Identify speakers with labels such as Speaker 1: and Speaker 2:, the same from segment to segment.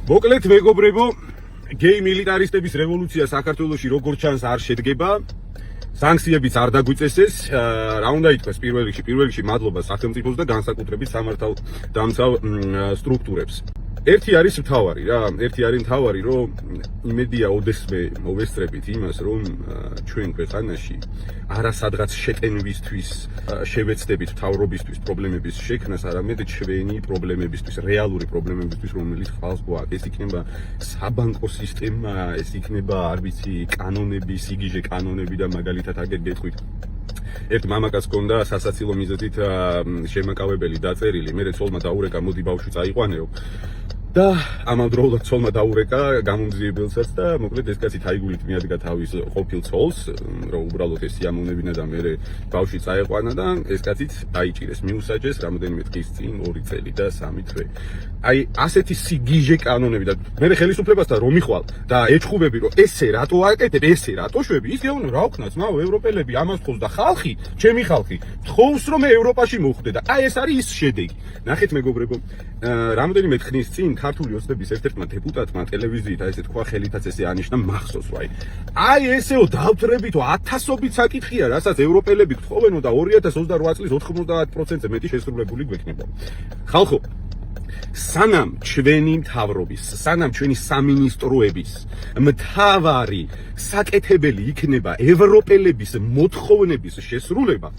Speaker 1: მოკლედ მეგობრებო, გეი მილიტარისტების რევოლუცია საქართველოში როგორც ჩანს არ შედგება. სანქციებიც არ დაგვიწესეს. რა უნდა ითქვას პირველ რიგში მადლობა სახელმწიფოს და განსაკუთრებით სამართალდამცავ სტრუქტურებს. ერთი არის მთავარი, რომ იმედია ოდესმე მოვესწრებით იმას, რომ ჩვენ ქვეყანაში არასადღაც შეტენვისთვის შევეცდებით მთავრობისთვის პრობლემების შექმნას, არამედ ჩვენი პრობლემებისთვის, რეალური პრობლემებისთვის, რომელიც ხვალს გვაქვს. ეს იქნება საბანკო სისტემა, ეს იქნება, არ ვიცი, კანონები, სიგიჟე კანონები და მაგალითად აგერ გეტყვით. ერთ მამაკაც ჰქონდა სასაცილო მიზეზით შემაკავებელი დაწერილი, მერე ცოლმა დაურეკა, მოდი ბავშვი წაიყვანეო. და ამავდროულად ცოლმა დაურეკა გამომძიებელსაც და მოკლედ ეს კაცი თაიგულით მიადგა თავის ყოფილ ცოლს, რომ უბრალოდ ეს სიამოვნებინა და მერე ბავშვი წაეყვანა და ეს კაციც დაიჭირეს, მიუსაჯეს რამდენიმე დღის წინ 2 წელი და 3 თვე. აი ასეთი სიგიჟე კანონები და მერე ხელისუფლებასთან რომ მიხვალ და ეჩხუბები რომ ესე რატო აკეთებ, ესე რატო შვები, ის გეუბნები რა ვქნას, მაო ევროპელები ამას თხოვს და ხალხი, ჩემი ხალხი თხოვს რომ ევროპაში მოვხვდე და აი ეს არის ის შედეგი. ნახეთ მეგობრებო, რამდენიმე ხნის წინ ქართული ოცნების ერთ-ერთმა დეპუტატმა ტელევიზიით აი ესე თქვა, ხელითაც ესე ანიშნა მახსოვს ვაი. აი ესეო დავთრებითო ათასობით საკითხია, რასაც ევროპელები გთხოვენო და 2028 წლის 90%-ზე მეტი შესრულებული გვექნება. ხალხო, სანამ ჩვენი მთავრობის, სანამ ჩვენი სამინისტროების მთავარი საკეთებელი იქნება ევროპელების მოთხოვნების შესრულება,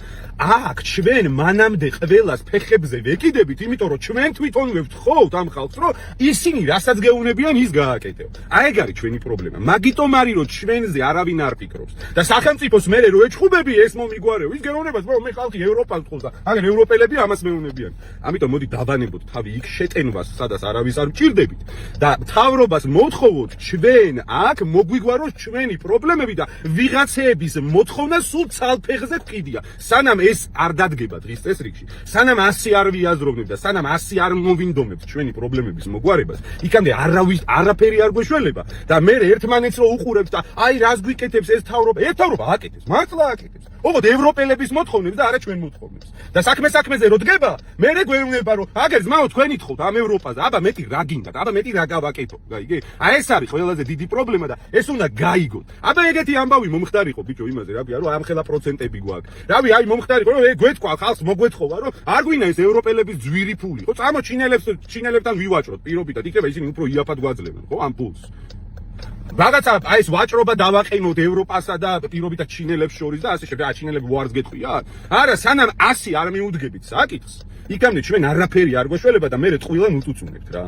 Speaker 1: აქ ჩვენ მანამდე ყველას ფეხებზე ვეკიდებით, იმიტომ რომ ჩვენ თვითონვე ვთხოვთ ამ ხალხს, რომ ისინი რასაც გეუბნებიან, ის გააკეთებო. აი ეგ არის ჩვენი პრობლემა. მაგიტომ არის რომ ჩვენზე არავინ არ ფიქრობს. და სახელმწიფოს მერე რო ეჩხუბები ეს მომიგوارეო, ის გეუბნებას, რომ მე ხალხი ევროპას თხოვს და აგერ ევროპელები ამას მეუბნებიან. ამიტომ მოდი დავანებოთ თავი იქ შეტენვას, სადაც არავის არ მჭირდებით და მთავრობას მოთხოვოთ ჩვენ აქ მოგვიგვაროს ჩვენი პრობლემები და ვიღაცეების მოთხოვნა სულ ცალფეხზე ვყიდია. სანამ ეს არ დადგება დღის წესრიგში, სანამ ასე არ ვიაზროვნებ და სანამ ასე არ მოვინდომებთ ჩვენი პრობლემების მოგვარებას, იქამდე არაფერი არ გვეშველება და მე ერთმანეთს რო უყურებთ და აი რას გვიკეთებს ეს მთავრობა, აკეთებს, მართლა აკეთებს. ოღონდ ევროპელების მოთხოვნებს და არა ჩვენ მოთხოვნებს. და საქმეზე რო დგება, მე გვეუბნება რომ აგერ ძმაო თქვენი თხოვთ ამ ევროპაზე, აბა მეტი რა გინდათ, აბა მეტი რა გავაკეთო, გაიგე? აი ეს არის ყველაზე დიდი პრობლემა და ეს უნდა გაიგოთ. აბა ეგეთი ამბავი მომხდარიყო ბიჭო იმაზე, რა რომ ამხელა პროცენტები გვაქვს. რავი, აი მომხდარიყო რომ გვეთქვა ხალხს მოგვეთხოვა რომ არ გვინა ეს ევროპელების ძვირი ფული. ხო, წამო ჩინელებთან ვივაჭროთ პირობითად, იქნება ისინი უფრო იაფად გვაძლევენ, ხო, ამ ფულს. რაღაცა აი ეს ვაჭრობა დავაყენოთ ევროპასა და პირობითად ჩინელებს შორის და ასე შემდეგ, ჩინელები ვარს გეტყვია? არა, სანამ ასე არ მიუდგებით საკითხს, იქამდე ჩვენ არაფერი არ გვეშველება და მე წყვილან უწუწუნებთ რა.